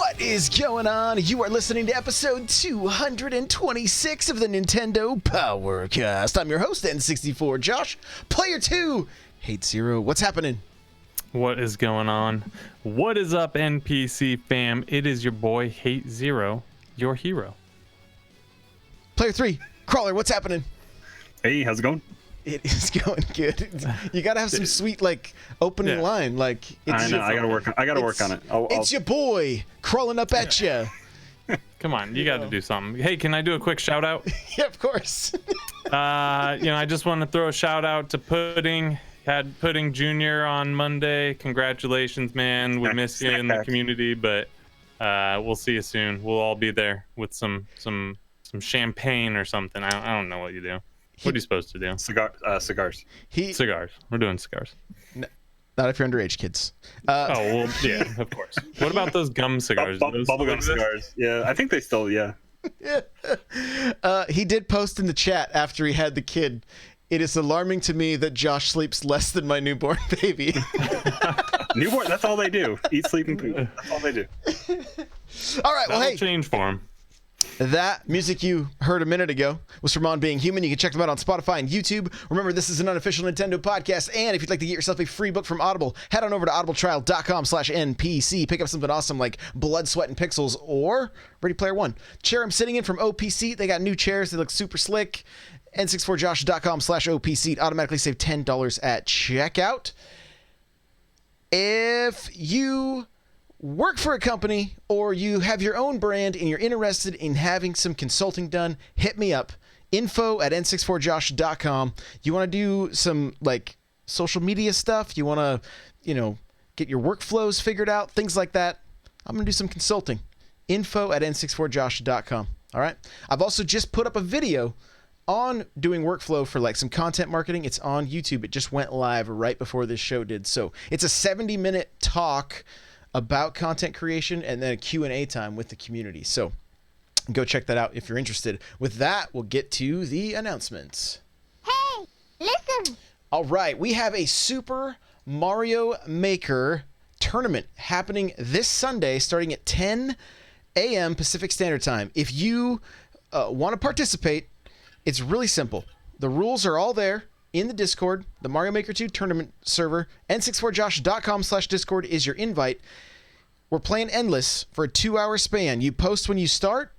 What is going on? You are listening to episode 226 of the Nintendo Powercast. I'm your host, N64 Josh. Player 2, Hate Zero. What's happening? What is going on? What is up, NPC fam? It is your boy, Hate Zero, your hero. Player 3, Crawler. What's happening? Hey, how's it going? It is going good. You gotta have some sweet, opening line. It's I know. I gotta work on it. It's your boy crawling up at you. Come on, you got to do something. Hey, can I do a quick shout out? Yeah, of course. I just want to throw a shout out to Pudding. Had Pudding Jr. on Monday. Congratulations, man. We miss you in the community, but we'll see you soon. We'll all be there with some champagne or something. I don't know what you do. What are you supposed to do? Cigars. Cigars. We're doing cigars. No, not if you're underage, kids. Well, yeah, of course. What about those gum cigars? Bubblegum cigars. Yeah, I think they still, yeah. He did post in the chat after he had the kid. It is alarming to me that Josh sleeps less than my newborn baby. Newborn, that's all they do. Eat, sleep, and poop. That's all they do. All right, well, hey. Change for him. That music you heard a minute ago was from On Being Human. You can check them out on Spotify and YouTube. Remember, this is an unofficial Nintendo podcast, and if you'd like to get yourself a free book from Audible, head on over to audibletrial.com/NPC. Pick up something awesome like Blood, Sweat, and Pixels or Ready Player One. Chair I'm sitting in from OPC. They got new chairs. They look super slick. N64josh.com/OPC. Automatically save $10 at checkout. If you work for a company or you have your own brand and you're interested in having some consulting done, hit me up. info@n64josh.com. You want to do some social media stuff? You want to, get your workflows figured out, things like that? I'm going to do some consulting. info@n64josh.com. All right. I've also just put up a video on doing workflow for some content marketing. It's on YouTube. It just went live right before this show did. So it's a 70-minute talk about content creation and then a Q&A time with the community. So go check that out if you're interested. With that, we'll get to the announcements. Hey, listen. All right, we have a Super Mario Maker tournament happening this Sunday starting at 10 a.m. Pacific Standard Time. If you want to participate, it's really simple. The rules are all there in the Discord, the Mario Maker 2 tournament server. n64josh.com/Discord is your invite. We're playing endless for a 2-hour span. You post when you start,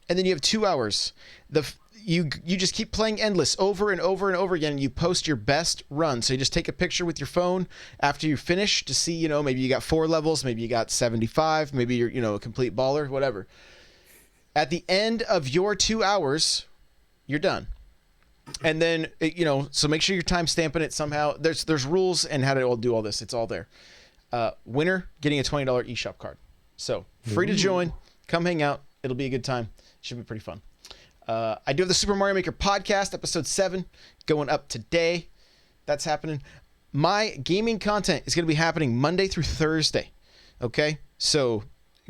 and then you have 2 hours. You just keep playing endless over and over and over again, and you post your best run. So you just take a picture with your phone after you finish to see, maybe you got 4 levels, maybe you got 75, maybe you're, a complete baller, whatever. At the end of your 2 hours, you're done. And then, so make sure you're time stamping it somehow. There's rules and how to do all this. It's all there. Winner getting a $20 eShop card. So free to join. Come hang out. It'll be a good time. Should be pretty fun. I do have the Super Mario Maker podcast, episode 7, going up today. That's happening. My gaming content is going to be happening Monday through Thursday. Okay? So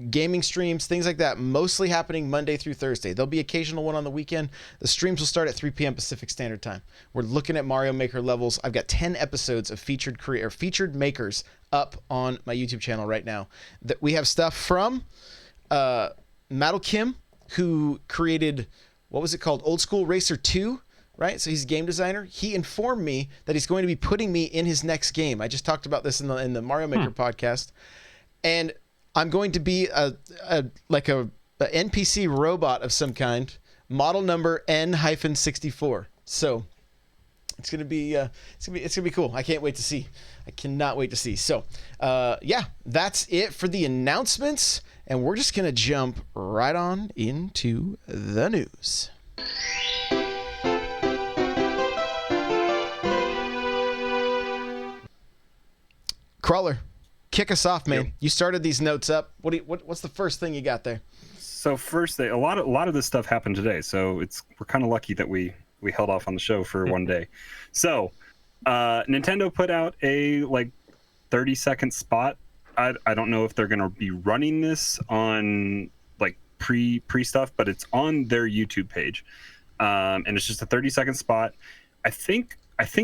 gaming streams, things like that, mostly happening Monday through Thursday. There'll be occasional one on the weekend. The streams will start at 3 p.m. Pacific Standard Time. We're looking at Mario Maker levels. I've got 10 episodes of featured makers up on my YouTube channel right now. That we have stuff from Maddle Kim, who created, what was it called? Old School Racer 2, right? So he's a game designer. He informed me that he's going to be putting me in his next game. I just talked about this in the Mario Maker podcast. And I'm going to be a NPC robot of some kind, model number N-64. So it's gonna be cool. I can't wait to see. I cannot wait to see. So that's it for the announcements, and we're just gonna jump right on into the news. Crawler, kick us off, man. Yep. You started these notes up. What's the first thing you got there? So first, a lot of this stuff happened today. So we're kind of lucky that we held off on the show for one day. So Nintendo put out a 30-second spot. I don't know if they're gonna be running this on pre stuff, but it's on their YouTube page, and it's just a 30-second spot. I think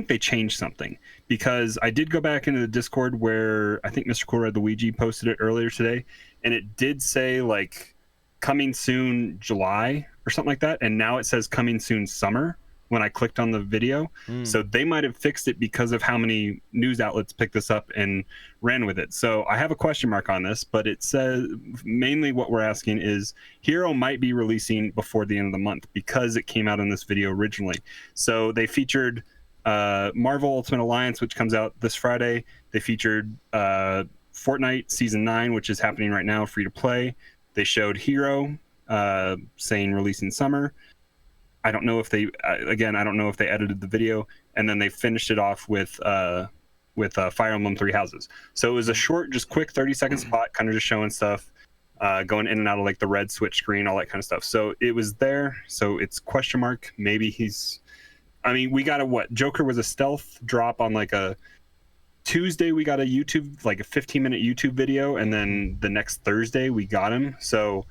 they changed something, because I did go back into the Discord where I think Mr. Cool Red Luigi posted it earlier today, and it did say like coming soon July or something like that, and now it says coming soon summer when I clicked on the video. So they might have fixed it because of how many news outlets picked this up and ran with it. So I have a question mark on this, but it says mainly what we're asking is Hero might be releasing before the end of the month because it came out in this video originally. So they featured Marvel Ultimate Alliance, which comes out this Friday. They featured Fortnite Season 9, which is happening right now, free to play. They showed Hero, saying releasing summer. I don't know if they I don't know if they edited the video, and then they finished it off with Fire Emblem Three Houses. So it was a short, just quick 30-second spot, kind of just showing stuff, going in and out of like the red switch screen, all that kind of stuff. So it was there. So it's question mark. Maybe he's. I mean, we got Joker was a stealth drop on like a Tuesday. We got a 15-minute YouTube video, and then the next Thursday we got him. So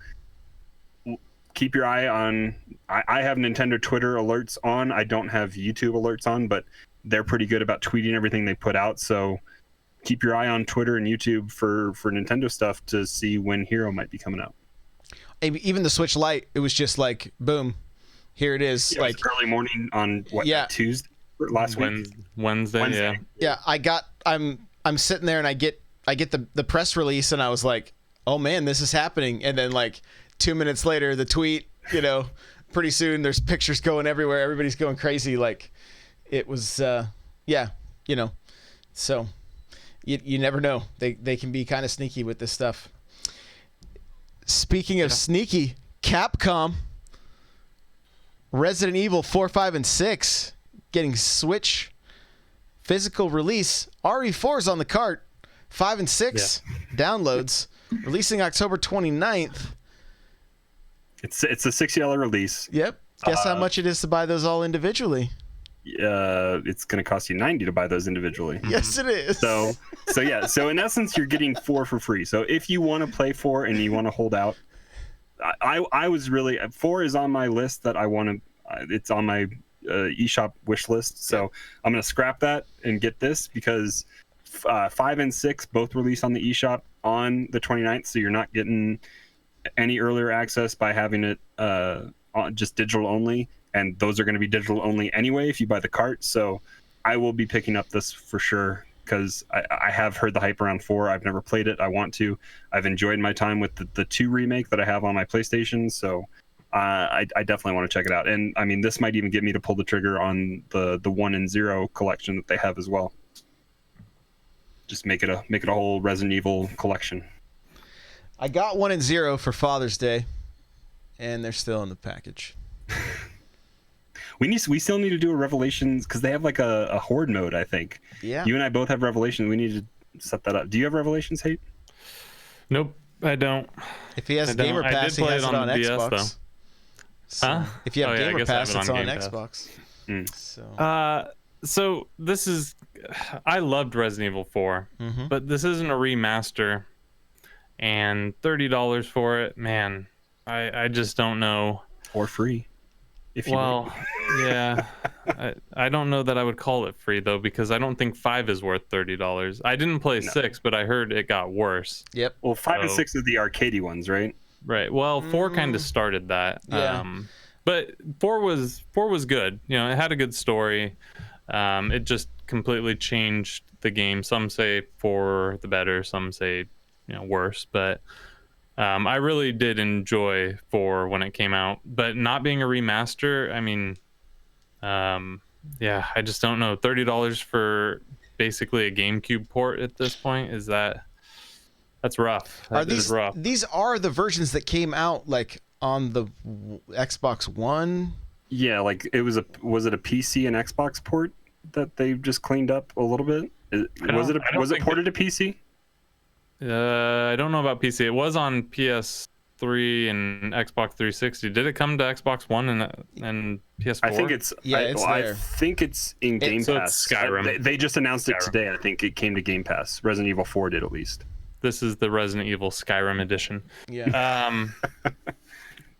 keep your eye on. I have Nintendo Twitter alerts on. I don't have YouTube alerts on, but they're pretty good about tweeting everything they put out. So keep your eye on Twitter and YouTube for Nintendo stuff to see when Hero might be coming out. Even the Switch Lite, it was just like, boom, here it is. Yeah, like it was early morning on Tuesday, last week, Wednesday. Yeah. I'm sitting there and I get the press release, and I was like, oh man, this is happening. And then like 2 minutes later, the tweet, pretty soon there's pictures going everywhere. Everybody's going crazy. Like it was, so you never know. They can be kind of sneaky with this stuff. Speaking of sneaky, Capcom, Resident Evil 4, 5, and 6 getting Switch physical release. RE4 is on the cart. 5 and 6 downloads. Releasing October 29th. It's a $60 release. Yep. Guess how much it is to buy those all individually? It's going to cost you $90 to buy those individually. Yes, it is. So in essence, you're getting 4 for free. So if you want to play 4 and you want to hold out, I was really 4 is on my list that I want to. It's on my eShop wish list. So I'm going to scrap that and get this because 5 and 6 both release on the eShop on the 29th. So you're not getting any earlier access by having it just digital only. And those are going to be digital only anyway if you buy the cart. So I will be picking up this for sure because I have heard the hype around 4. I've never played it. I want to. I've enjoyed my time with the 2 remake that I have on my PlayStation. So I definitely want to check it out. And I mean, this might even get me to pull the trigger on the 1 and 0 collection that they have as well. Just make it a whole Resident Evil collection. I got 1 and 0 for Father's Day, and they're still in the package. We still need to do a Revelations because they have like a horde mode. I think. Yeah. You and I both have Revelations. We need to set that up. Do you have Revelations, Hate? Nope, I don't. If he has Gamer Pass, he has it on DS, Xbox. though. So, if you have Gamer Pass, it's on Xbox. So this is. I loved Resident Evil 4, but this isn't a remaster, and $30 for it, man. I just don't know. Or free. Yeah. I don't know that I would call it free though, because I don't think 5 is worth $30. I didn't play 6, but I heard it got worse. Yep. Well, 5 and 6 are the arcadey ones, right? Right. Well, 4 kind of started that. Yeah. But 4 was good. It had a good story. It just completely changed the game. Some say for the better, some say worse, but I really did enjoy 4 when it came out, but not being a remaster, I mean, I just don't know. $30 for basically a GameCube port at this point, that's rough. Is rough. These are the versions that came out like on the Xbox One? Yeah, like was it a PC and Xbox port that they just cleaned up a little bit? Was it ported to PC? I don't know about PC. It was on PS3 and Xbox 360. Did it come to Xbox One and PS4? I think it's there. I think it's in Game Pass. It's Skyrim. They just announced it today. I think it came to Game Pass. Resident Evil 4 did at least. This is the Resident Evil Skyrim edition. Yeah.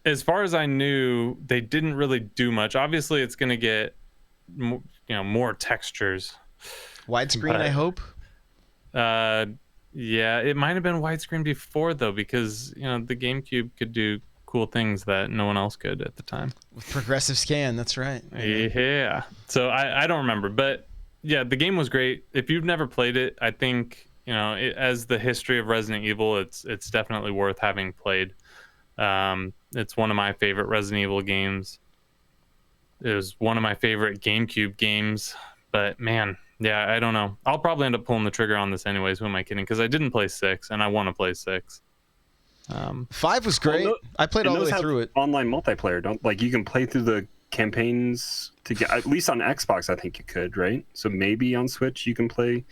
As far as I knew, they didn't really do much. Obviously, it's going to get more textures. Widescreen, I hope. Yeah, it might have been widescreen before though, because the GameCube could do cool things that no one else could at the time. With progressive scan, that's right. Yeah. So I don't remember, but yeah, the game was great. If you've never played it, I think as the history of Resident Evil, it's definitely worth having played. It's one of my favorite Resident Evil games. It was one of my favorite GameCube games, but man, yeah, I don't know. I'll probably end up pulling the trigger on this anyways. Who am I kidding? Because I didn't play 6, and I want to play 6. 5 was great. Well, I played all the way through it. Online multiplayer, don't like you can play through the campaigns to get at least on Xbox. I think you could, right? So maybe on Switch you can play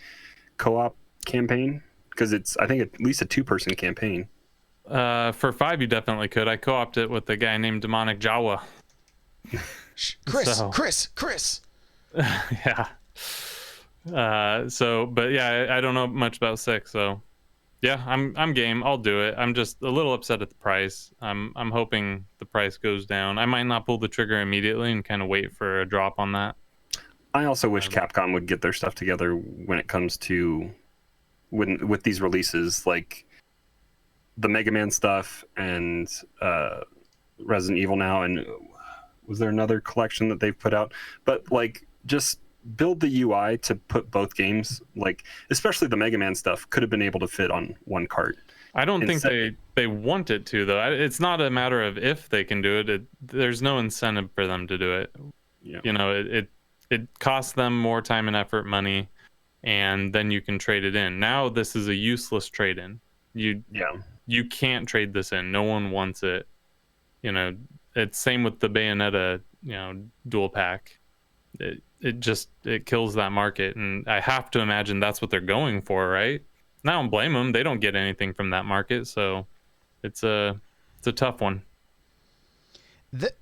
co-op campaign because it's I think at least a 2-person campaign. For 5, you definitely could. I co-opted it with a guy named Demonic Jawa. Chris. Yeah. But yeah, I don't know much about 6, so yeah, I'm game. I'll do it. I'm just a little upset at the price. I'm hoping the price goes down. I might not pull the trigger immediately and kind of wait for a drop on that. I also wish Capcom would get their stuff together when it comes to with these releases, like the Mega Man stuff and Resident Evil now, and was there another collection that they've put out? But like just build the UI to put both games, like especially the Mega Man stuff, could have been able to fit on one cart. I don't think they want it to though. It's not a matter of if they can do it. There's no incentive for them to do it. Yeah. It costs them more time and effort, money, and then you can trade it in. Now this is a useless trade-in. You can't trade this in. No one wants it. It's same with the Bayonetta, dual pack. It kills that market, and I have to imagine that's what they're going for, right? And I don't blame them. They don't get anything from that market, so it's a tough one. The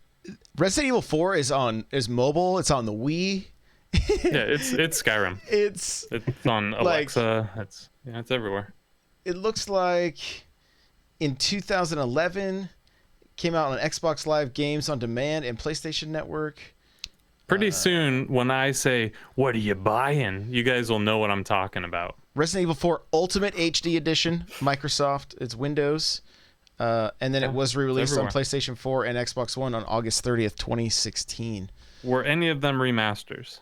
Resident Evil 4 is mobile. It's on the Wii. Yeah, it's Skyrim. It's on Alexa. It's everywhere. It looks like in 2011 came out on Xbox Live Games on Demand and PlayStation Network. Pretty soon, when I say, what are you buying? You guys will know what I'm talking about. Resident Evil 4 Ultimate HD Edition, Microsoft. It's Windows. And then it was re-released on PlayStation 4 and Xbox One on August 30th, 2016. Were any of them remasters?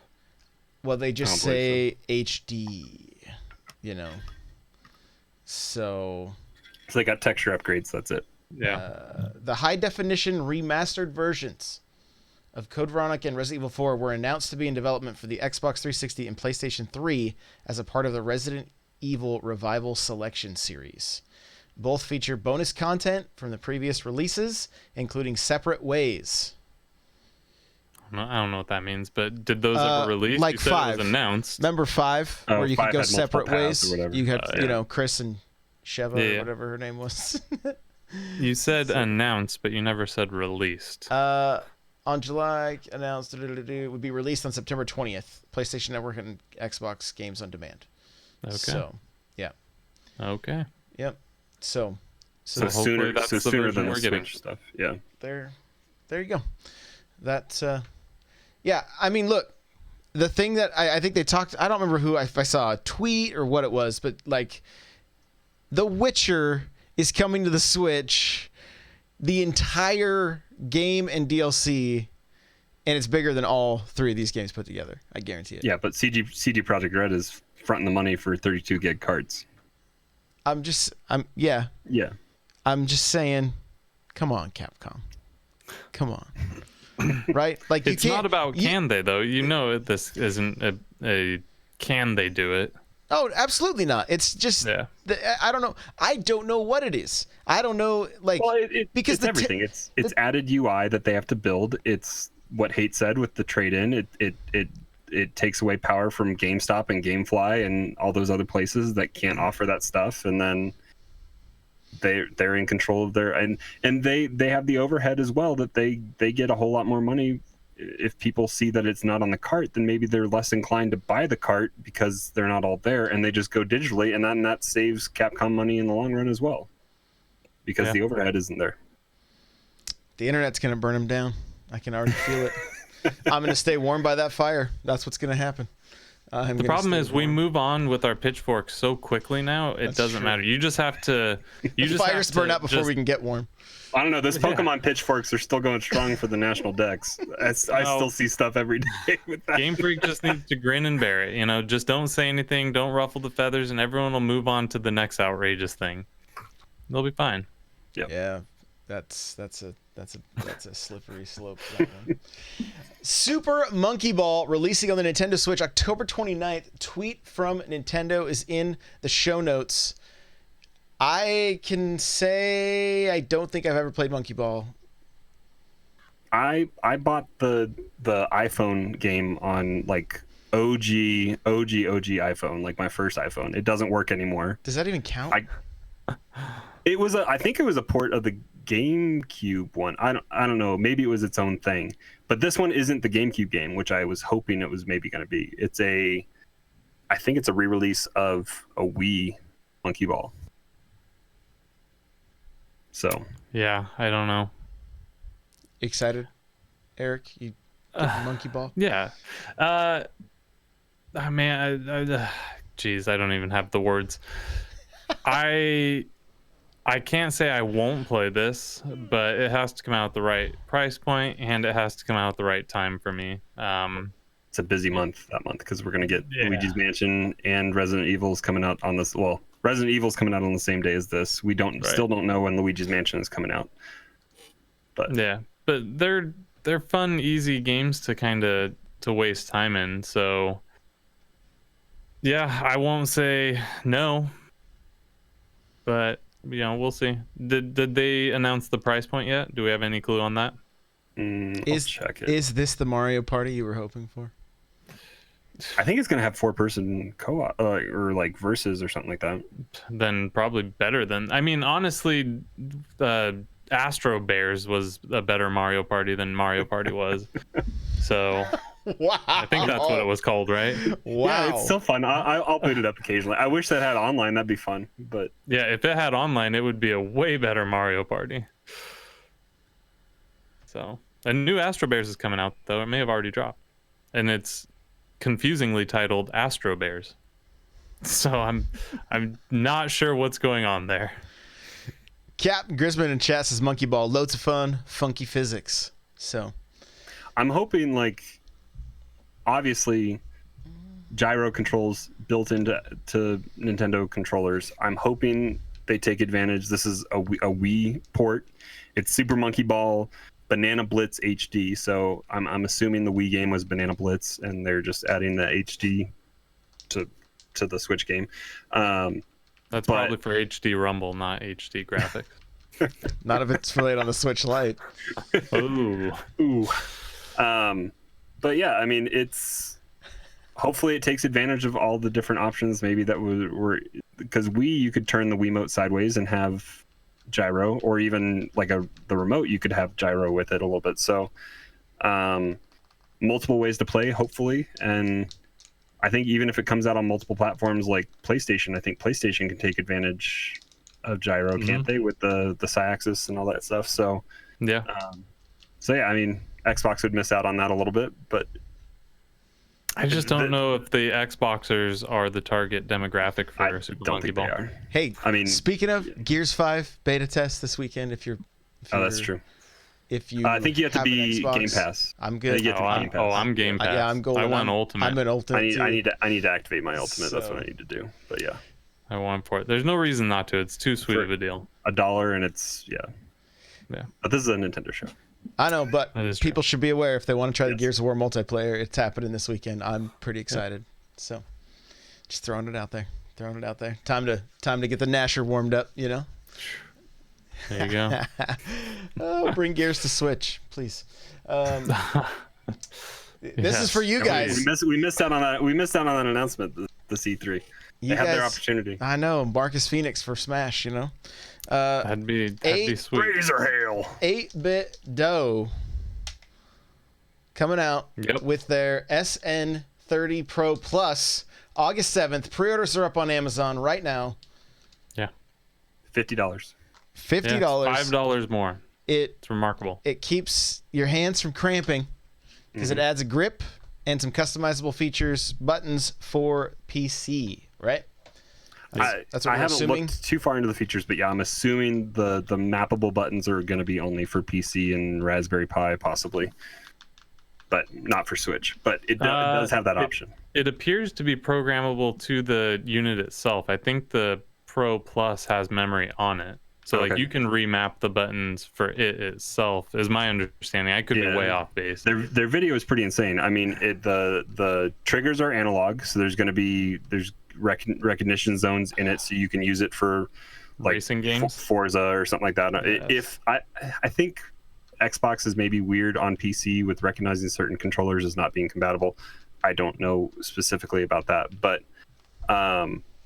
Well, they just say HD, So... So they got texture upgrades, that's it. Yeah. The high-definition remastered versions of Code Veronica and Resident Evil 4 were announced to be in development for the Xbox 360 and PlayStation 3 as a part of the Resident Evil Revival Selection series. Both feature bonus content from the previous releases, including Separate Ways. I don't know what that means, but did those ever release? Like you said 5. It was announced. Remember 5, where you could go separate ways? You had, yeah. Chris and Sheva, or whatever her name was. You said announced, but you never said released. On July, announced it would be released on September 20th. PlayStation Network and Xbox Games on Demand. Okay. So, yeah. Okay. Yep. So sooner than the Switch stuff. Yeah. There you go. That, yeah. I mean, look, the thing that I think they talked. I don't remember if I saw a tweet or what it was, but like, The Witcher is coming to the Switch. The entire game and DLC, and it's bigger than all 3 of these games put together. I guarantee it. Yeah, but CD Projekt Red is fronting the money for 32 gig cards. I'm just saying, come on, Capcom. Come on. Right? Like it's not about can they though. This isn't a can they do it. Oh, absolutely not. It's just I don't know. I don't know what it is. I don't know. Like, well, because it's everything. It's added UI that they have to build. It's what Hate said with the trade-in. It takes away power from GameStop and GameFly and all those other places that can't offer that stuff. And then they're in control of their and they have the overhead as well that they get a whole lot more money. If people see that it's not on the cart, then maybe they're less inclined to buy the cart because they're not all there, and they just go digitally, and then that saves Capcom money in the long run as well, because the overhead isn't there. The internet's gonna burn them down. I can already feel it. I'm gonna stay warm by that fire. That's what's gonna happen. The problem is we move on with our pitchforks so quickly now. It doesn't matter. You just have to. You just fires burn out before we can get warm. I don't know. Those Pokemon pitchforks are still going strong for the national decks. I still see stuff every day with that. Game Freak just needs to grin and bear it. You know, just don't say anything, don't ruffle the feathers, and everyone will move on to the next outrageous thing. They'll be fine. Yep. Yeah, that's a slippery slope. That one. Super Monkey Ball releasing on the Nintendo Switch October 29th. Tweet from Nintendo is in the show notes. I can say I don't think I've ever played Monkey Ball. I bought the iPhone game on like OG iPhone, like my first iPhone. It doesn't work anymore. Does that even count? I think it was a port of the GameCube one. I don't know. Maybe it was its own thing. But this one isn't the GameCube game, which I was hoping it was maybe going to be. I think it's a re-release of a Wii Monkey Ball. So yeah, I don't know. Excited, Eric? You get Monkey Ball? Yeah. Man, geez, I don't even have the words. I can't say I won't play this, but it has to come out at the right price point, and it has to come out at the right time for me. It's a busy month that month because we're gonna get Luigi's Mansion and Resident Evil's coming out on this. Well, Resident Evil's coming out on the same day as this. We still don't know when Luigi's Mansion is coming out. But yeah, but they're fun, easy games to waste time in. So yeah, I won't say no, but we'll see. Did they announce the price point yet? Do we have any clue on that? I'll check it. Is this the Mario Party you were hoping for? I think it's gonna have 4-person co-op or like versus or something like that. Then probably better than. I mean, honestly, Astro Bears was a better Mario Party than Mario Party was. So wow, I think that's what it was called, right? Wow, yeah, it's still fun. I'll boot it up occasionally. I wish that had online. That'd be fun. But yeah, if it had online, it would be a way better Mario Party. So a new Astro Bears is coming out, though. It may have already dropped, and it's confusingly titled Astro Bears. So I'm not sure what's going on there. Captain Grisman in chat says Monkey Ball, loads of fun, funky physics. So I'm hoping, like, obviously gyro controls built into Nintendo controllers. I'm hoping they take advantage. This is a Wii port. It's Super Monkey Ball Banana Blitz HD. So I'm assuming the Wii game was Banana Blitz, and they're just adding the HD to the Switch game. That's probably for HD Rumble, not HD graphics. Not if it's played on the Switch Lite. Ooh. But yeah, I mean, hopefully it takes advantage of all the different options. Maybe that were because you could turn the Wiimote sideways and have gyro, or even like the remote, you could have gyro with it a little bit. So multiple ways to play, hopefully. And I think even if it comes out on multiple platforms like PlayStation, I think PlayStation can take advantage of gyro, can't they, with the Syaxis and all that stuff? So yeah. Yeah, I mean, Xbox would miss out on that a little bit, but I just don't know if the Xboxers are the target demographic for Super Monkey Ball. They are. Hey, I mean, speaking of Gears 5 beta test this weekend, if you're that's true. If you, I think you have to be an Xbox, Game Pass. I'm good. I'm Game Pass. Yeah, I'm going. I want Ultimate. I'm an Ultimate. I need to activate my Ultimate. That's what I need to do. But yeah, I want for it. There's no reason not to. It's too sweet of a deal. $1, and it's yeah. But this is a Nintendo show. I know, but people should be aware if they want to try the Yes. Gears of War multiplayer. It's happening this weekend. I'm pretty excited. So, just throwing it out there. Time to get the Nasher warmed up. You know. There you go. Oh, bring Gears to Switch, please. This is for you guys. We missed out on that. We missed out on that announcement. The C3. They had their opportunity. I know. Marcus Phoenix for Smash. You know. That'd be sweet. Razor hail. 8-Bit Dough coming out with their SN30 Pro Plus August 7th. Pre-orders are up on Amazon right now. Yeah. $50. $50. $5 more. It's remarkable. It keeps your hands from cramping because it adds a grip and some customizable features, buttons for PC, right? That's what I we're haven't assuming. looked too far into the features, but yeah, I'm assuming the mappable buttons are going to be only for PC and Raspberry Pi, possibly, but not for Switch. But it does have that option. It appears to be programmable to the unit itself. I think the Pro Plus has memory on it, so like you can remap the buttons for it itself. Is my understanding. I could be way off base. Their video is pretty insane. I mean, the triggers are analog, so there's recognition zones in it, so you can use it for like racing games, Forza or something like that. Yes. If I think Xbox is maybe weird on PC with recognizing certain controllers as not being compatible. I don't know specifically about that, but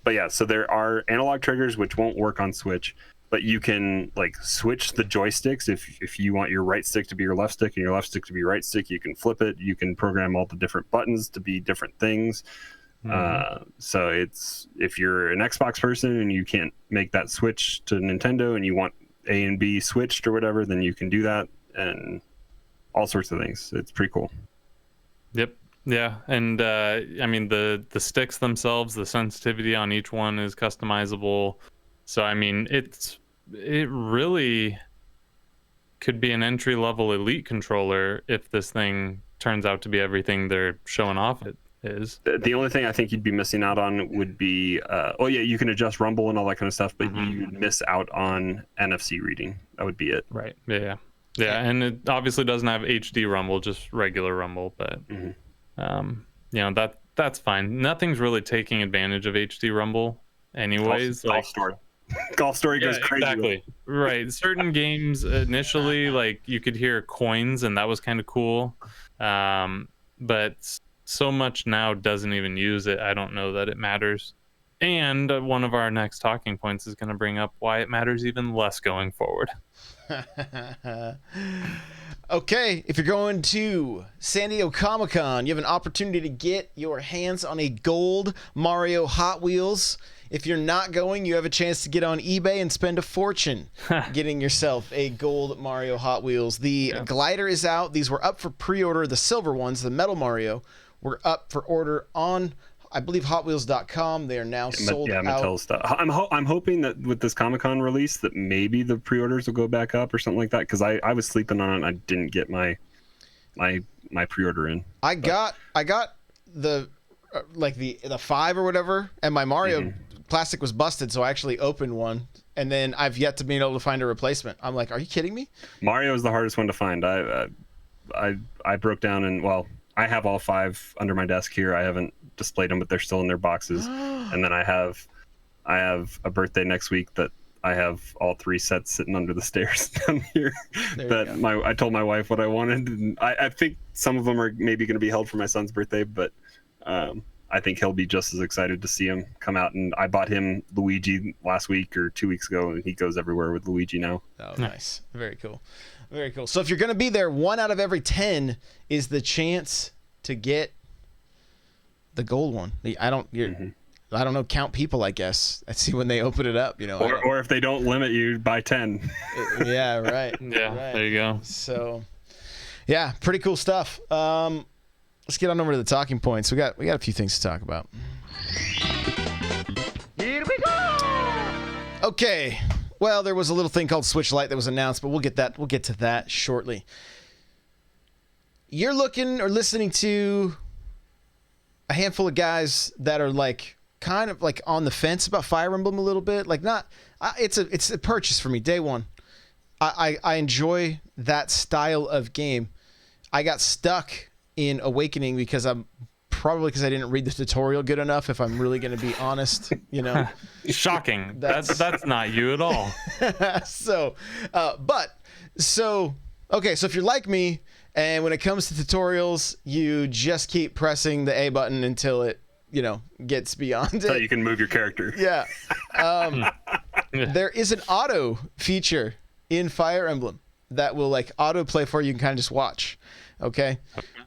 yeah. So there are analog triggers which won't work on Switch, but you can like switch the joysticks if you want your right stick to be your left stick and your left stick to be your right stick. You can flip it. You can program all the different buttons to be different things. So it's, if you're an Xbox person and you can't make that switch to Nintendo and you want A and B switched or whatever, then you can do that, and all sorts of things. It's pretty cool. Yep. Yeah. And I mean, the sticks themselves, the sensitivity on each one is customizable. So I mean, it really could be an entry level Elite controller if this thing turns out to be everything they're showing off it is. The only thing I think you'd be missing out on would be you can adjust rumble and all that kind of stuff, but you'd miss out on NFC reading. That would be it. Right. Yeah, and it obviously doesn't have HD rumble, just regular rumble, but that's fine. Nothing's really taking advantage of HD rumble anyways. Golf Story goes crazy. Exactly. Right. Certain games initially, like, you could hear coins and that was kind of cool, but so much now doesn't even use it. I don't know that it matters. And one of our next talking points is going to bring up why it matters even less going forward. Okay, if you're going to San Diego Comic-Con, you have an opportunity to get your hands on a gold Mario Hot Wheels. If you're not going, you have a chance to get on eBay and spend a fortune getting yourself a gold Mario Hot Wheels. The glider is out. These were up for pre-order. The silver ones, the Metal Mario, were up for order on, I believe, HotWheels.com. They are now sold out. Mattel stuff. I'm hoping that with this Comic-Con release that maybe the pre-orders will go back up or something like that, because I was sleeping on it and I didn't get my pre-order in. I got the the 5 or whatever, and my Mario plastic was busted, so I actually opened one, and then I've yet to be able to find a replacement. I'm like, are you kidding me? Mario is the hardest one to find. I broke down, and well, I have all 5 under my desk here. I haven't displayed them, but they're still in their boxes. And then I have a birthday next week that I have all 3 sets sitting under the stairs down here. I told my wife what I wanted, and I think some of them are maybe going to be held for my son's birthday, but I think he'll be just as excited to see him come out. And I bought him Luigi last week or 2 weeks ago, and he goes everywhere with Luigi now. Oh, nice. Very cool. Very cool. So if you're going to be there, 1 out of every 10 is the chance to get the gold one. I don't know, count people, I guess. I see when they open it up, Or if they don't limit you by 10. Yeah, right. Yeah, right. There you go. So, yeah, pretty cool stuff. Let's get on over to the talking points. We got a few things to talk about. Here we go! Okay. Well, there was a little thing called Switch Lite that was announced, but we'll get to that shortly. You're looking or listening to a handful of guys that are like kind of like on the fence about Fire Emblem a little bit. Like, it's a purchase for me day one. I enjoy that style of game. I got stuck in Awakening because I didn't read the tutorial good enough, if I'm really going to be honest, Shocking. That's not you at all. So if you're like me, and when it comes to tutorials, you just keep pressing the A button until it, gets beyond it. So you can move your character. Yeah. There is an auto feature in Fire Emblem that will like auto play for you. You can kind of just watch. Okay.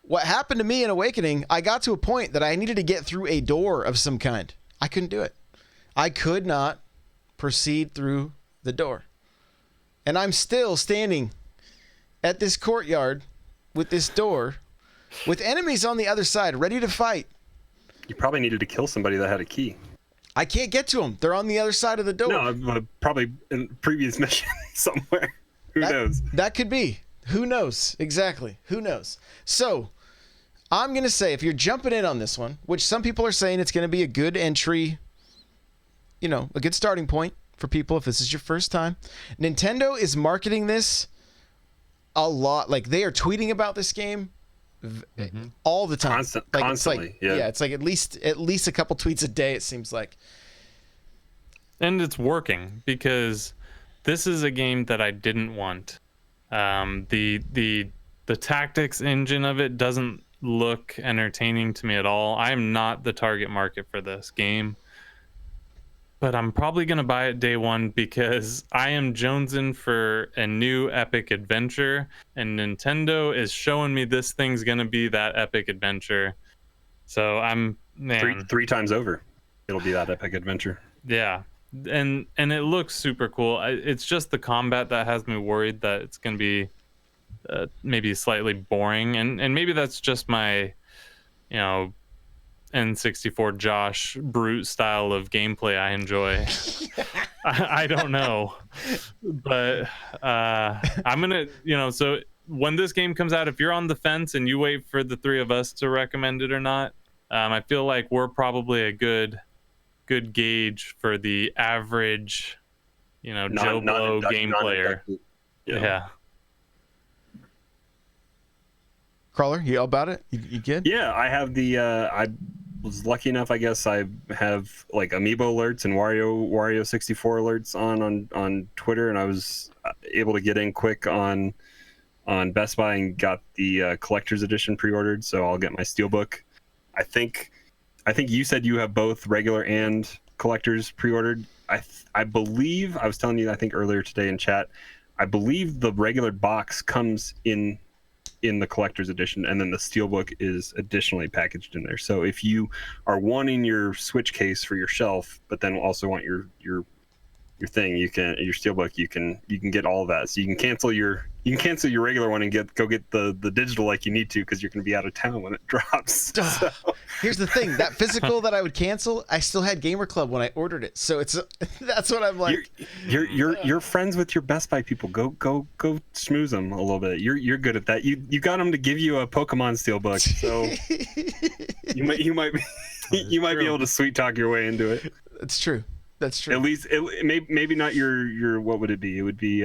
What happened to me in Awakening, I got to a point that I needed to get through a door of some kind. I couldn't do it. I could not proceed through the door. And I'm still standing at this courtyard with this door with enemies on the other side, ready to fight. You probably needed to kill somebody that had a key. I can't get to them. They're on the other side of the door. No, probably in previous mission somewhere. Who knows? That could be. Who knows? Exactly. Who knows? So, I'm going to say, if you're jumping in on this one, which some people are saying it's going to be a good entry, a good starting point for people if this is your first time. Nintendo is marketing this a lot. Like, they are tweeting about this game all the time. Constantly. It's like at least a couple tweets a day, it seems like. And it's working because this is a game that I didn't want. The tactics engine of it doesn't look entertaining to me at all. I am not the target market for this game, but I'm probably gonna buy it day one because I am jonesing for a new epic adventure, and Nintendo is showing me this thing's gonna be that epic adventure. So I'm three times over, it'll be that epic adventure. Yeah. And it looks super cool. It's just the combat that has me worried that it's gonna be maybe slightly boring, and maybe that's just my N64 Josh brute style of gameplay I enjoy. I don't know, but I'm gonna so when this game comes out, if you're on the fence and you wait for the three of us to recommend it or not, I feel like we're probably a good gauge for the average, Joe Blow game player. Yeah. Crawler, you all about it? You good? Yeah, I have I was lucky enough, I guess. I have like Amiibo alerts and Wario 64 alerts on Twitter, and I was able to get in quick on Best Buy and got the collector's edition pre-ordered. So I'll get my Steelbook. I think you said you have both regular and collectors pre-ordered. I believe I was telling you, I think earlier today in chat, I believe the regular box comes in the collector's edition, and then the Steelbook is additionally packaged in there. So if you are wanting your Switch case for your shelf, but then also want your thing, your Steelbook, you can get all of that. So you can cancel your regular one and go get the digital like you need to, because you're going to be out of town when it drops. So. Here's the thing: that physical that I would cancel, I still had Gamer Club when I ordered it. So that's what I'm like. You're friends with your Best Buy people. Go schmooze them a little bit. You're good at that. You got them to give you a Pokemon Steelbook, so you might be able to sweet talk your way into it. That's true. That's true. At least maybe not your what would it be? It would be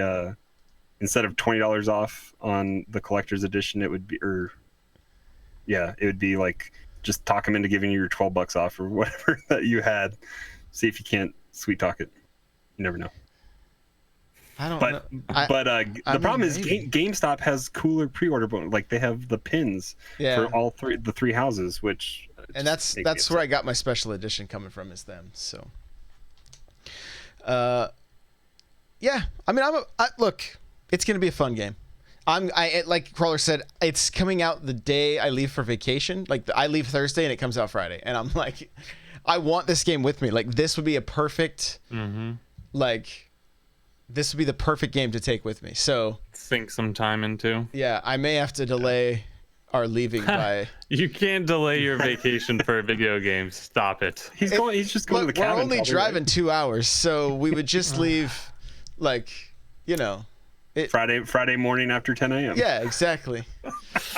instead of $20 off on the collector's edition, it would be like, just talk them into giving you your $12 off or whatever that you had. See if you can't sweet talk it. You never know. I don't know. The problem is GameStop has cooler pre-order bonus. Like, they have the pins for all the three houses, which and that's where I got my special edition coming from, is them. So yeah, I mean, look, it's gonna be a fun game. Like Crawler said, it's coming out the day I leave for vacation. Like, I leave Thursday and it comes out Friday, and I'm like, I want this game with me. Like, this would be a perfect, this would be the perfect game to take with me. So sink some time into. Yeah, I may have to delay our leaving by. You can't delay your vacation for a video game. Stop it. He's just going to the cabin. We're only driving 2 hours, so we would just leave, like, Friday morning after 10 a.m. Yeah, exactly.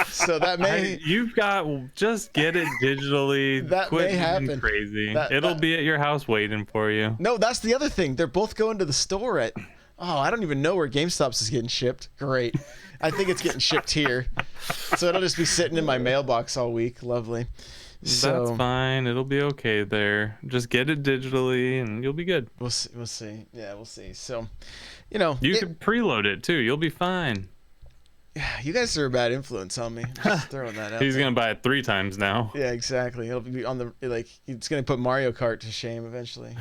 So that may you've got, just get it digitally. That Quit may happen. Being crazy. It'll be at your house waiting for you. No, that's the other thing. They're both going to the store at. Oh, I don't even know where GameStop's is getting shipped. Great. I think it's getting shipped here, so it'll just be sitting in my mailbox all week. Lovely. So, that's fine. It'll be okay there. Just get it digitally, and you'll be good. We'll see. Yeah, we'll see. So, you can preload it too. You'll be fine. You guys are a bad influence on me. Just throwing that out. He's gonna buy it 3 times now. Yeah, exactly. He'll be on it's gonna put Mario Kart to shame eventually.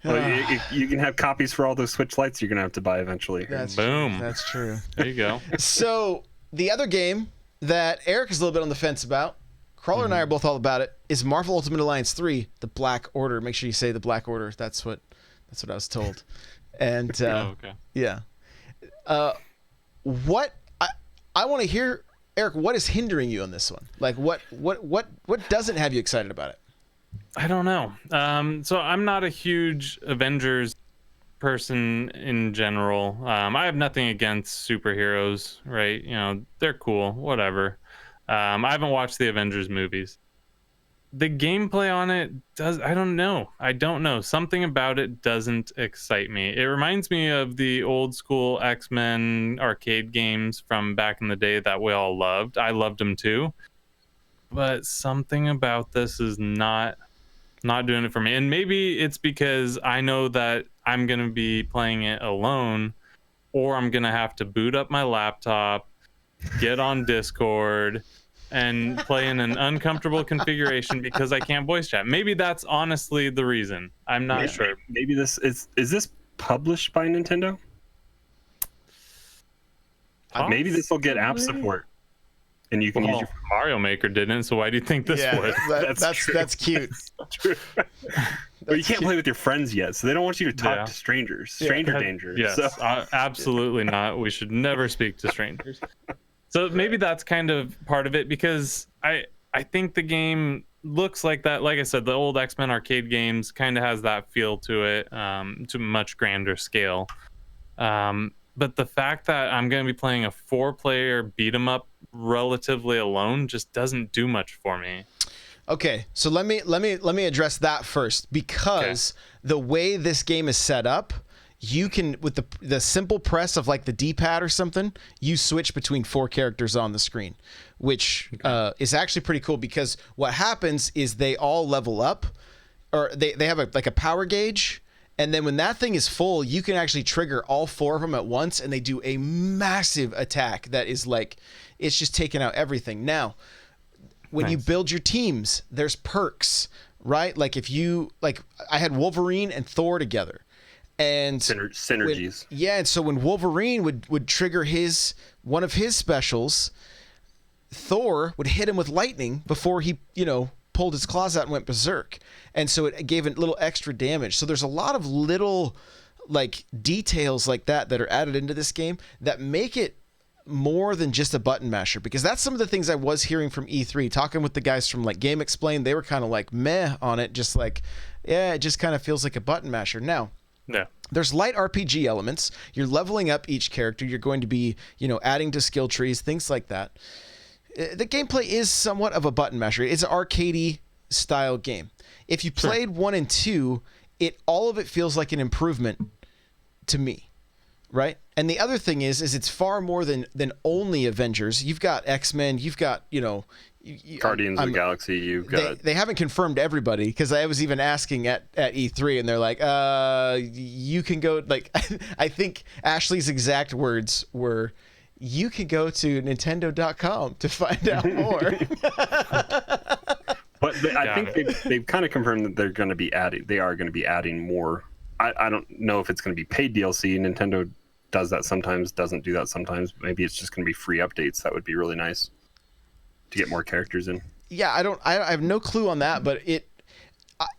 Well, you can have copies for all those Switch Lites you're gonna have to buy eventually. Boom. True. That's true. There you go. So the other game that Eric is a little bit on the fence about, Crawler and I are both all about it, is Marvel Ultimate Alliance 3: The Black Order. Make sure you say The Black Order. That's what I was told. And okay. Yeah. What I want to hear Eric, what is hindering you on this one? Like, what doesn't have you excited about it? I don't know. So I'm not a huge Avengers person in general. I have nothing against superheroes, right? You know, they're cool, whatever. I haven't watched the Avengers movies. The gameplay on it I don't know. Something about it doesn't excite me. It reminds me of the old school X-Men arcade games from back in the day that we all loved. I loved them too. But something about this is not doing it for me. And maybe it's because I know that I'm going to be playing it alone, or I'm going to have to boot up my laptop, get on Discord, and play in an uncomfortable configuration because I can't voice chat. Maybe that's honestly the reason. I'm not sure. Maybe this is this published by Nintendo? Maybe this will get app support. And you can use your Mario Maker didn't, so why do you think this would? That's cute. But you can't play with your friends yet, so they don't want you to talk to strangers. Stranger danger. Yes, so. Absolutely not. We should never speak to strangers. So maybe that's kind of part of it, because I think the game looks like that. Like I said, the old X-Men arcade games kind of has that feel to it, to a much grander scale. But the fact that I'm going to be playing a 4-player beat 'em up relatively alone just doesn't do much for me. Okay, so let me address that first, because the way this game is set up, you can, with the simple press of like the D-pad or something, you switch between 4 characters on the screen, which is actually pretty cool, because what happens is they all level up, or they have like a power gauge. And then when that thing is full, you can actually trigger all 4 of them at once, and they do a massive attack that is like, it's just taking out everything. Now, when you build your teams, there's perks, right? Like if you, like I had Wolverine and Thor together. And synergies. And so when Wolverine would trigger one of his specials, Thor would hit him with lightning before he, pulled his claws out and went berserk. And so it gave a little extra damage. So there's a lot of little like details like that are added into this game that make it more than just a button masher, because that's some of the things I was hearing from E3, talking with the guys from like Game Explained. They were kind of like meh on it, just like, yeah, it just kind of feels like a button masher. Now, there's light RPG elements. You're leveling up each character. You're going to be, adding to skill trees, things like that. The gameplay is somewhat of a button masher. It's an arcadey style game. If you played 1 and 2, all of it feels like an improvement to me, right? And the other thing is it's far more than only Avengers. You've got X-Men. You've got Guardians of the Galaxy. You've got. They haven't confirmed everybody, because I was even asking at E3, and they're like, you can go. Like, I think Ashley's exact words were, you can go to Nintendo.com to find out more. But I think they've kind of confirmed that they're going to be adding more. I don't know if it's going to be paid DLC. Nintendo does that sometimes, doesn't do that sometimes. Maybe it's just going to be free updates. That would be really nice to get more characters in. Yeah, I have no clue on that, but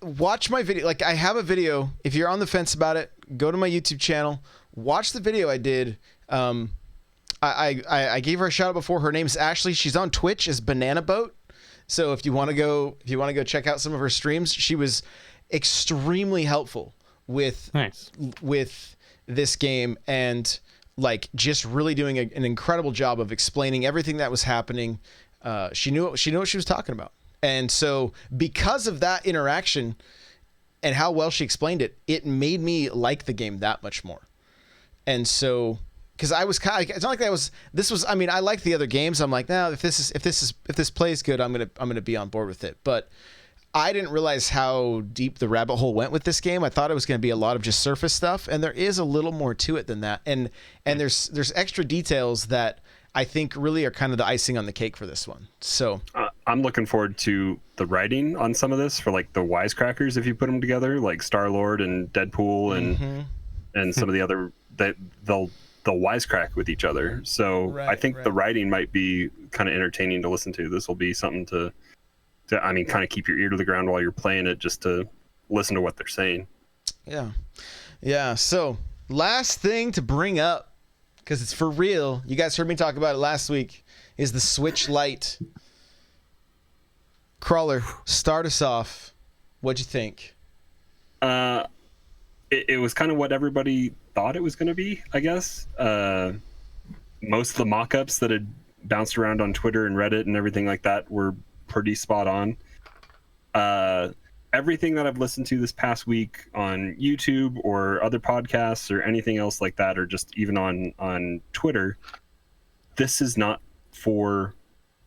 watch my video. Like, I have a video. If you're on the fence about it, go to my YouTube channel, watch the video I did. I gave her a shout out before. Her name's Ashley. She's on Twitch as Banana Boat. So if you want to go check out some of her streams, she was extremely helpful with this game, and like just really doing an incredible job of explaining everything that was happening. She knew what she was talking about. And so because of that interaction and how well she explained it, it made me like the game that much more. And so, because I was kind of, it's not like I mean, I like the other games. I'm like, if this plays good, I'm gonna be on board with it. But I didn't realize how deep the rabbit hole went with this game. I thought it was going to be a lot of just surface stuff, and there is a little more to it than that. And there's extra details that I think really are kind of the icing on the cake for this one. So I'm looking forward to the writing on some of this for like the wisecrackers, if you put them together, like Star-Lord and Deadpool and some of the other, that they'll wisecrack with each other. So I think the writing might be kind of entertaining to listen to. This will be something to kind of keep your ear to the ground while you're playing it, just to listen to what they're saying. Yeah. So last thing to bring up, because it's for real. You guys heard me talk about it last week. Is the Switch LIte. Crawler, start us off. What'd you think? It was kind of what everybody thought it was going to be, I guess. Most of the mock-ups that had bounced around on Twitter and Reddit and everything like that were pretty spot on. Everything that I've listened to this past week on YouTube or other podcasts or anything else like that, or just even on Twitter, this is not for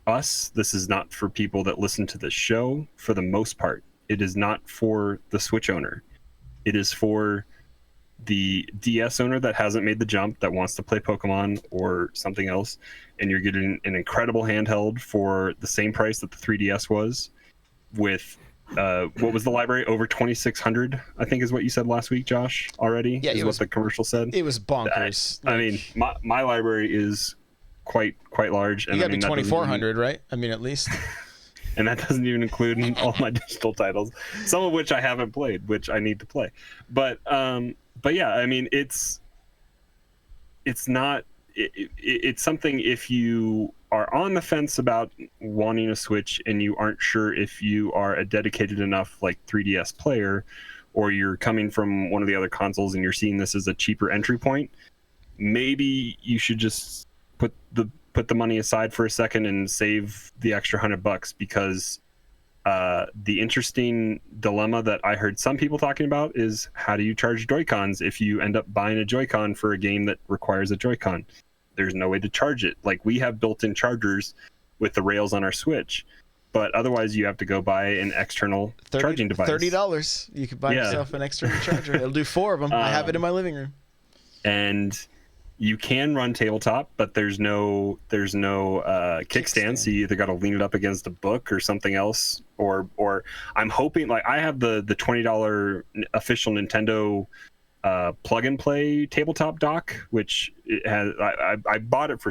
us. This is not for people that listen to the show for the most part. It is not for the Switch owner. It is for the DS owner that hasn't made the jump, that wants to play Pokemon or something else, and you're getting an incredible handheld for the same price that the 3DS was, with what was the library, over 2,600, I think is what you said last week, Josh, already? Yeah, is what the commercial said. It was bonkers. I mean, my library is quite large. You gotta be 2,400, right? I mean, at least. And that doesn't even include all my digital titles, some of which I haven't played, which I need to play. But yeah, I mean, it's not. It's something, if you are on the fence about wanting a Switch and you aren't sure if you are a dedicated enough 3DS player, or you're coming from one of the other consoles and you're seeing this as a cheaper entry point, maybe you should just put the money aside for a second and save the extra $100, because the interesting dilemma that I heard some people talking about is, how do you charge Joy-Cons if you end up buying a Joy-Con for a game that requires a Joy-Con? There's no way to charge it. We have built-in chargers with the rails on our Switch, but otherwise you have to go buy an external charging device. $30. You could buy yourself an external charger. It'll do 4 of them. I have it in my living room. And you can run tabletop, but there's no kickstand, so you either got to lean it up against a book or something else, or I'm hoping, I have the $20 official Nintendo plug and play tabletop dock, which it has. I bought it for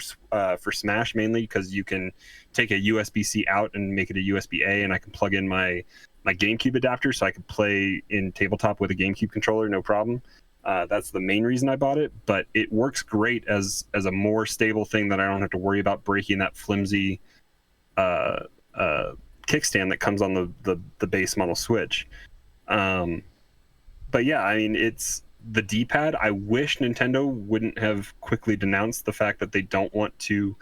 Smash mainly because you can take a USB-C out and make it a USB-A, and I can plug in my GameCube adapter, so I can play in tabletop with a GameCube controller, no problem. That's the main reason I bought it, but it works great as a more stable thing that I don't have to worry about breaking that flimsy kickstand that comes on the base model Switch. But yeah, I mean, it's the D-pad. I wish Nintendo wouldn't have quickly denounced the fact that they don't want to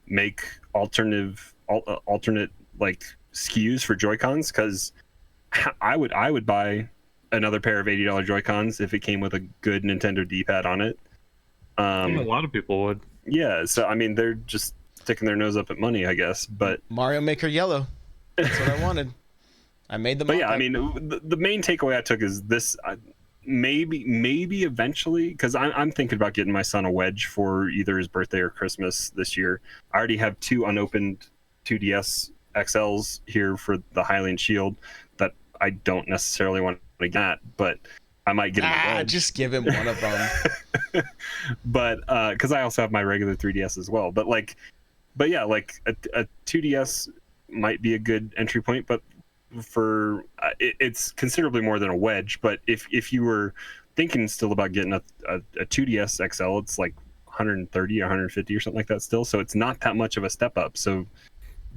make alternate SKUs for Joy-Cons, because I would buy another pair of $80 Joy-Cons if it came with a good Nintendo D-pad on it. A lot of people would. Yeah, so I mean, they're just sticking their nose up at money, I guess. But Mario Maker Yellow. That's what I wanted. I made the. But yeah, I mean, the main takeaway I took is this: maybe eventually, because I'm thinking about getting my son a Wedge for either his birthday or Christmas this year. I already have 2 unopened 2DS XLs here for the Hylian Shield that I don't necessarily want to get, but I might get him a Wedge. Just give him one of them. But because I also have my regular 3DS as well. But yeah, a 2DS might be a good entry point, but for it's considerably more than a Wedge. But if you were thinking still about getting a 2DS XL, it's like 130 or 150 or something like that still, so it's not that much of a step up. So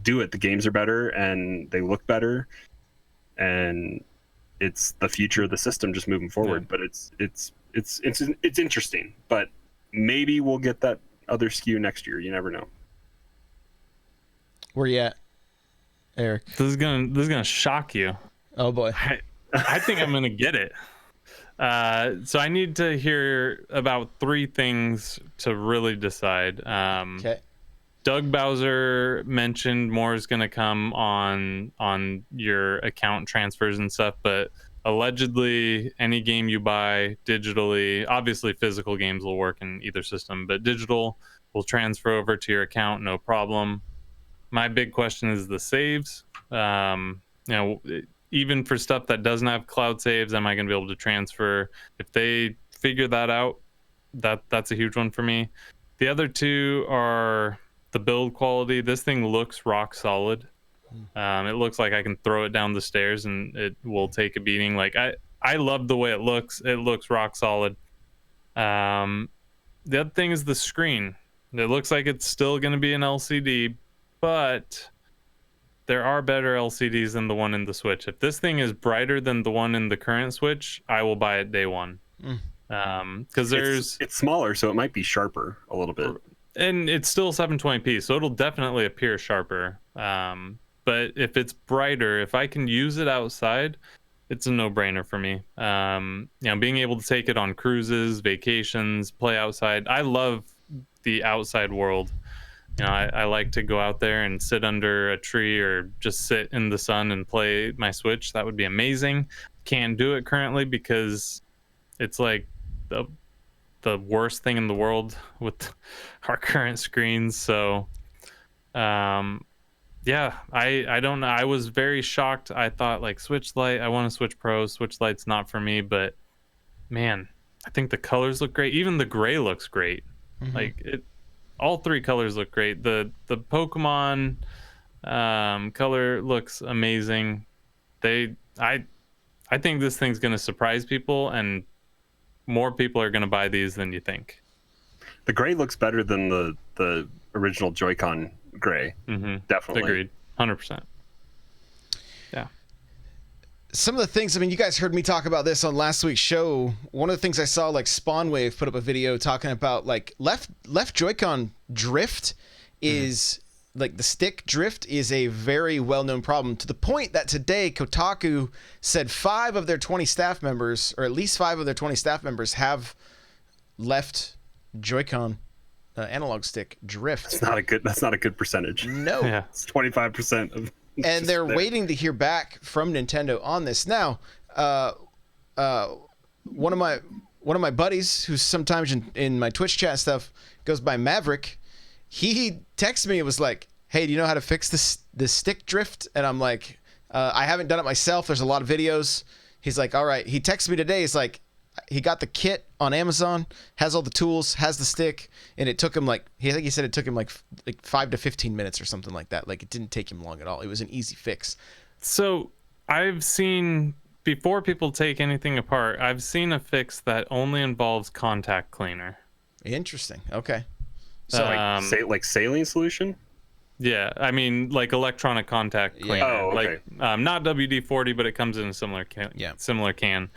do it. The games are better and they look better, and it's the future of the system just moving forward. Yeah. But it's interesting, but maybe we'll get that other SKU next year. You never know. Where you at, Eric? This is gonna shock you. Oh boy. I think I'm gonna get it. So I need to hear about 3 things to really decide. Okay. Doug Bowser mentioned more is going to come on your account transfers and stuff, but allegedly any game you buy digitally, obviously physical games will work in either system, but digital will transfer over to your account, no problem. My big question is the saves. Even for stuff that doesn't have cloud saves, am I going to be able to transfer? If they figure that out, that's a huge one for me. The other 2 are the build quality. This thing looks rock solid. It looks like I can throw it down the stairs and it will take a beating. I love the way it looks. It looks rock solid. the other thing is the screen. It looks like it's still going to be an LCD, but there are better LCDs than the one in the Switch. If this thing is brighter than the one in the current Switch, I will buy it day one. Because it's smaller, so it might be sharper a little bit. And it's still 720p, so it'll definitely appear sharper. But if it's brighter, if I can use it outside, it's a no-brainer for me. Being able to take it on cruises, vacations, play outside. I love the outside world. I like to go out there and sit under a tree or just sit in the sun and play my Switch. That would be amazing. Can't do it currently because it's like the worst thing in the world with our current screens. So I don't know. I was very shocked. I thought like Switch Lite, I want a Switch Pro. Switch Lite's not for me, but man, I think the colors look great. Even the gray looks great. All three colors look great. The Pokemon color looks amazing. I think this thing's gonna surprise people, and more people are gonna buy these than you think. The gray looks better than the original Joy-Con gray. Definitely. Agreed. 100%. Yeah. Some of the things, I mean, you guys heard me talk about this on last week's show. One of the things I saw, like Spawnwave put up a video talking about like left Joy-Con drift is like the stick drift is a very well-known problem, to the point that today Kotaku said 5 of their 20 staff members, or at least 5 of their 20 staff members, have left Joy-Con analog stick drift. That's not a good percentage. No. Yeah. It's 25% of. And they're waiting to hear back from Nintendo on this. Now, one of my buddies, who's sometimes in my Twitch chat stuff, goes by Maverick. He texted me and was like, "Hey, do you know how to fix this stick drift?" And I'm like, "I haven't done it myself. There's a lot of videos." He's like, "All right." He texted me today. He's like, he got the kit on Amazon, has all the tools, has the stick, and it took him I think he said it took him like 5 to 15 minutes or something like that. Like, it didn't take him long at all. It was an easy fix. So I've seen, before people take anything apart, I've seen a fix that only involves contact cleaner. Interesting. Okay. So like saline solution? Yeah, I mean like electronic contact cleaner. Oh, okay. Like not WD-40, but it comes in a similar can. Yeah. Similar can.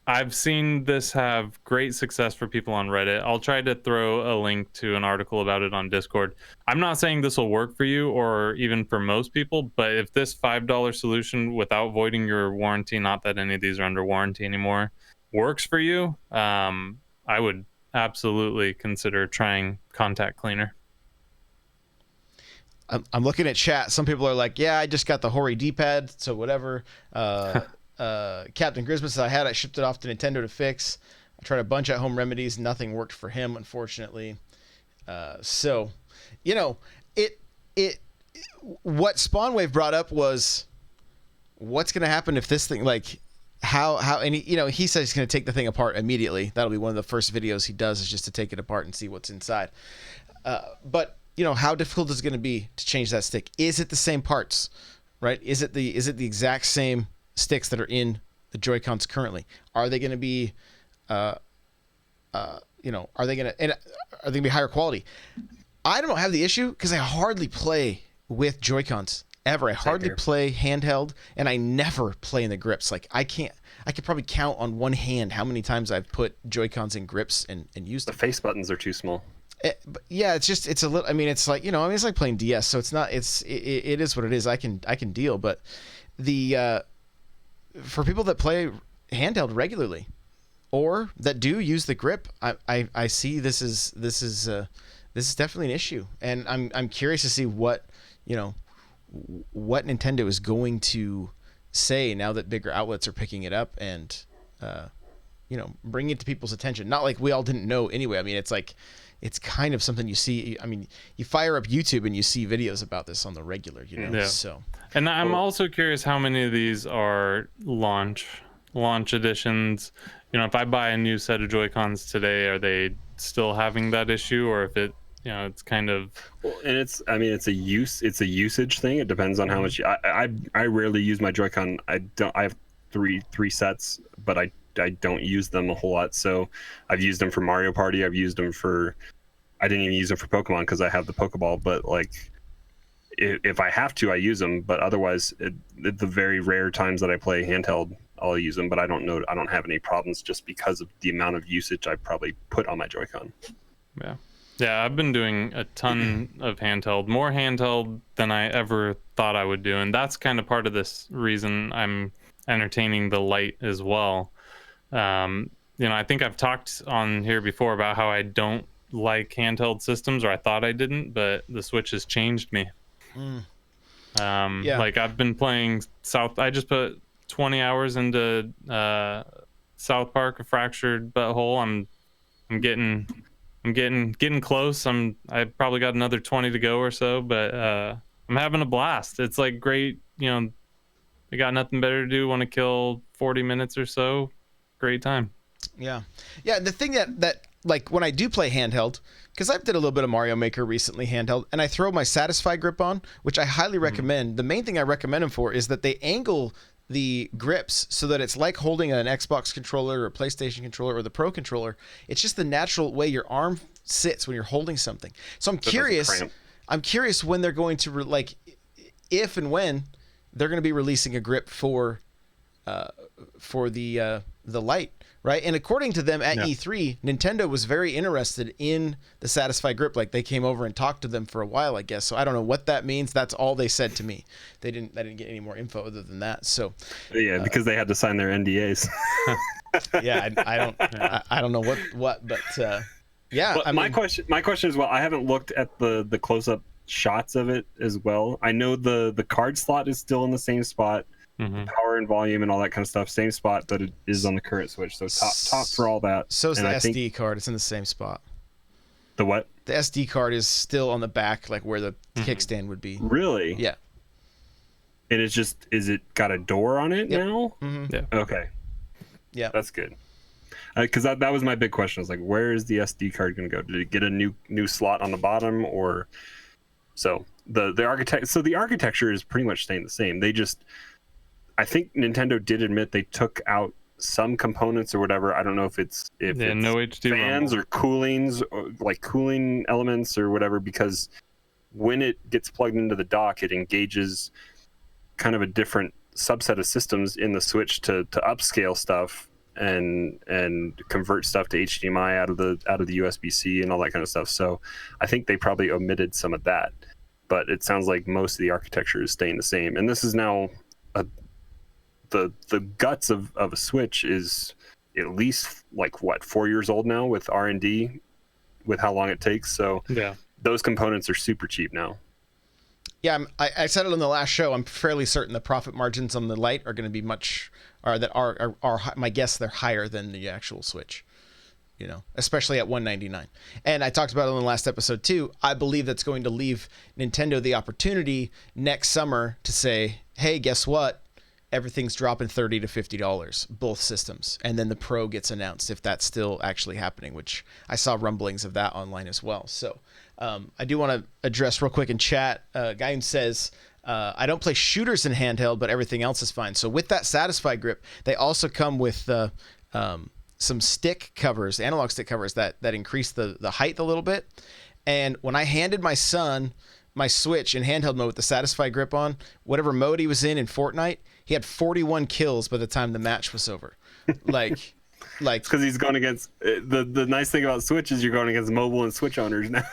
I've seen this have great success for people on Reddit. I'll try to throw a link to an article about it on Discord. I'm not saying this will work for you or even for most people, but if this $5 solution without voiding your warranty, not that any of these are under warranty anymore, works for you, I would absolutely consider trying contact cleaner. I'm looking at chat. Some people are like, "Yeah, I just got the Hori D-pad, so whatever." Captain Grisman said, I shipped it off to Nintendo to fix. I tried a bunch at Home Remedies. Nothing worked for him, unfortunately. So, what Spawnwave brought up was, what's going to happen if this thing, like, and he says he's going to take the thing apart immediately. That'll be one of the first videos he does, is just to take it apart and see what's inside. But, how difficult is it going to be to change that stick? Is it the same parts, right? Is it the exact same sticks that are in the Joy-Cons currently? Are they going to be are they going to be higher quality? I don't have the issue because I hardly play with Joy-Cons ever. I hardly play handheld, and I never play in the grips. Like, I could probably count on one hand how many times I've put Joy-Cons in grips and used them. The face buttons are too small. But yeah, it's a little, I mean, it's like, it's like playing DS, so it is what it is. I can deal, but for people that play handheld regularly or that do use the grip, I see this is definitely an issue, and I'm curious to see what Nintendo is going to say now that bigger outlets are picking it up and bring it to people's attention. Not like we all didn't know anyway. I mean, it's kind of something you see. I mean, you fire up YouTube and you see videos about this on the regular, Yeah. So. And I'm also curious how many of these are launch editions. If I buy a new set of Joy-Cons today, are they still having that issue, or if it's kind of. Well, and it's a usage thing. It depends on how much I rarely use my Joy-Con. I have three sets, but I I don't use them a whole lot. So I've used them for Mario Party. I've used them for, I didn't even use them for Pokemon because I have the Pokeball, but like if I have to, I use them, but otherwise the very rare times that I play handheld, I'll use them, but I don't have any problems just because of the amount of usage I probably put on my Joy-Con. Yeah, I've been doing a ton of handheld, more handheld than I ever thought I would do, and that's kind of part of this reason I'm entertaining the LIte as well. I think I've talked on here before about how I don't like handheld systems, or I thought I didn't, but the Switch has changed me. Like I've been playing I just put 20 hours into South Park: A Fractured Butthole. I'm getting close. I probably got another 20 to go or so, but I'm having a blast. It's like great, I got nothing better to do, want to kill 40 minutes or so. Great time. Yeah. The thing that like when I do play handheld, because I've did a little bit of Mario Maker recently handheld, and I throw my Satisfy grip on, which I highly recommend. The main thing I recommend them for is that they angle the grips so that it's like holding an Xbox controller or a PlayStation controller or the Pro controller. It's just the natural way your arm sits when you're holding something. So I'm curious when they're going to if and when they're going to be releasing a grip for the LIte, right? And according to them at E3, Nintendo was very interested in the Satisfy grip. Like they came over and talked to them for a while, I guess. So I don't know what that means. That's all they said to me. I didn't get any more info other than that. So because they had to sign their NDAs. I don't know what, but But my question is, well, I haven't looked at the close-up shots of it as well. I know the card slot is still in the same spot. Power and volume and all that kind of stuff, same spot that it is on the current Switch. So top for all that. So is the SD card. It's in the same spot. The what? The SD card is still on the back, like where the kickstand would be. Really? Yeah. And is it got a door on it now? Yeah. Okay. Yeah. That's good. Because that was my big question. I was like, where is the SD card going to go? Did it get a new slot on the bottom, or so the architecture is pretty much staying the same. I think Nintendo did admit they took out some components or whatever. I don't know if it's no HD fans or coolings, or like cooling elements or whatever, because when it gets plugged into the dock, it engages kind of a different subset of systems in the Switch to upscale stuff and convert stuff to HDMI out of the USB-C and all that kind of stuff. So I think they probably omitted some of that, but it sounds like most of the architecture is staying the same. And this is now the guts of a Switch is at least 4 years old now with R&D, with how long it takes. So those components are super cheap now. Yeah, I said it on the last show. I'm fairly certain the profit margins on the LIte are going to be my guess they're higher than the actual Switch. Especially at $199. And I talked about it on the last episode too. I believe that's going to leave Nintendo the opportunity next summer to say, hey, guess what? Everything's dropping $30 to $50, both systems. And then the Pro gets announced, if that's still actually happening, which I saw rumblings of that online as well. So I do want to address real quick in chat. Guy who says, I don't play shooters in handheld, but everything else is fine. So with that Satisfy grip, they also come with some stick covers, analog stick covers that increase the height a little bit. And when I handed my son my Switch in handheld mode with the Satisfy grip on, whatever mode he was in Fortnite, he had 41 kills by the time the match was over. Like because he's going against the nice thing about Switch is you're going against mobile and Switch owners now.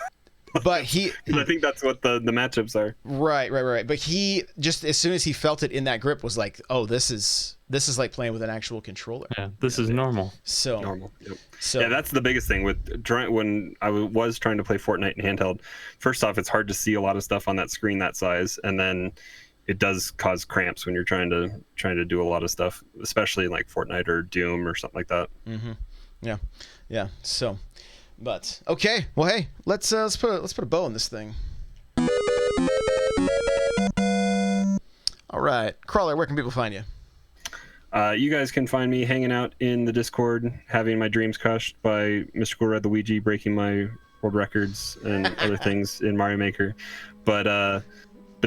But I think that's what the matchups are. Right. But he just, as soon as he felt it in that grip, was like, oh, this is like playing with an actual controller. Yeah, this is normal. So normal. Yep. So yeah, that's the biggest thing with when I was trying to play Fortnite in handheld. First off, it's hard to see a lot of stuff on that screen that size, and then it does cause cramps when you're trying to do a lot of stuff, especially in like Fortnite or Doom or something like that. Yeah. So. But okay, well, hey, let's put a bow on this thing. All right, Crawler, where can people find you? You guys can find me hanging out in the Discord, having my dreams crushed by Mystical Red Luigi, breaking my world records and other things in Mario Maker. But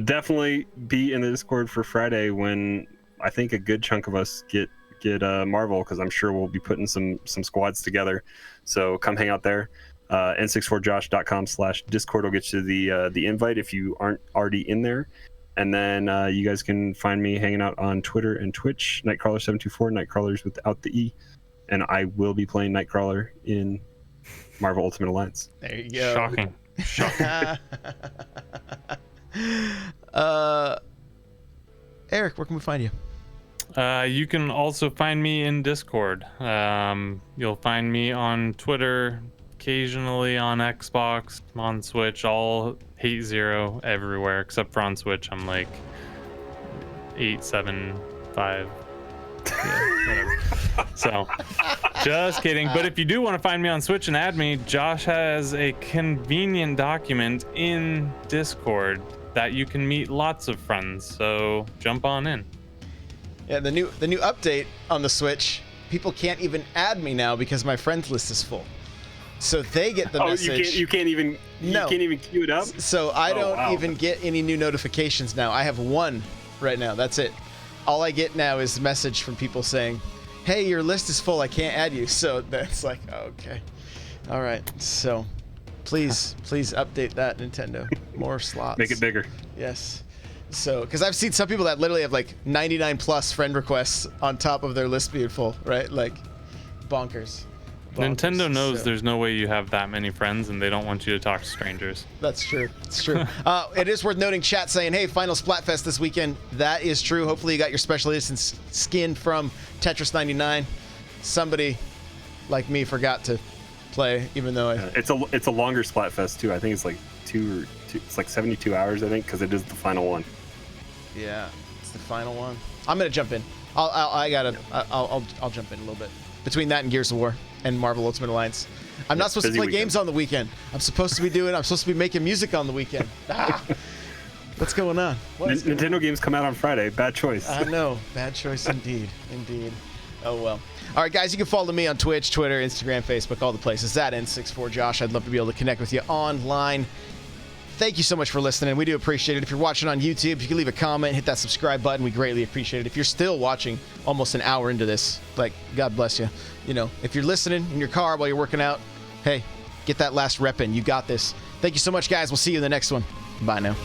definitely be in the Discord for Friday when I think a good chunk of us get get Marvel, because I'm sure we'll be putting some squads together. So come hang out there. N64josh.com/Discord will get you the invite if you aren't already in there. And then you guys can find me hanging out on Twitter and Twitch, Nightcrawler724, Nightcrawlers without the E. And I will be playing Nightcrawler in Marvel Ultimate Alliance. There you go. Shocking. Eric, where can we find you? You can also find me in Discord. You'll find me on Twitter, occasionally on Xbox, on Switch, all Hate Zero everywhere except for on Switch. I'm like 875. Yeah, whatever. So, just kidding. But if you do want to find me on Switch and add me, Josh has a convenient document in Discord that you can meet lots of friends. So jump on in. Yeah, the new update on the Switch, people can't even add me now because my friends list is full. So they get the message. You can't even queue it up. So I don't even get any new notifications now. I have one right now. That's it. All I get now is a message from people saying, "Hey, your list is full. I can't add you." So that's like, okay, all right. So please update that, Nintendo. More slots. Make it bigger. Yes. So, because I've seen some people that literally have like 99 plus friend requests on top of their list being full, right? Like, bonkers. Nintendo knows there's no way you have that many friends, and they don't want you to talk to strangers. That's true. It's true. It is worth noting, chat saying, "Hey, final Splatfest this weekend." That is true. Hopefully, you got your special edition skin from Tetris 99. Somebody like me forgot to play, even though it's a longer Splatfest too. I think it's like it's like 72 hours. I think, because it is the final one. Yeah, it's the final one. I'm gonna jump in. I'll jump in a little bit between that and Gears of War and Marvel Ultimate Alliance. I'm not supposed to play games on the weekend. I'm supposed to be making music on the weekend. What's going on? Nintendo games come out on Friday. Bad choice. I know. Bad choice indeed. Indeed. Oh, well. All right, guys, you can follow me on Twitch, Twitter, Instagram, Facebook, all the places at N64Josh. I'd love to be able to connect with you online. Thank you so much for listening. We do appreciate it. If you're watching on YouTube, you can leave a comment, hit that subscribe button. We greatly appreciate it. If you're still watching almost an hour into this, like, God bless you. You know, if you're listening in your car while you're working out, hey, get that last rep in. You got this. Thank you so much, guys. We'll see you in the next one. Bye now.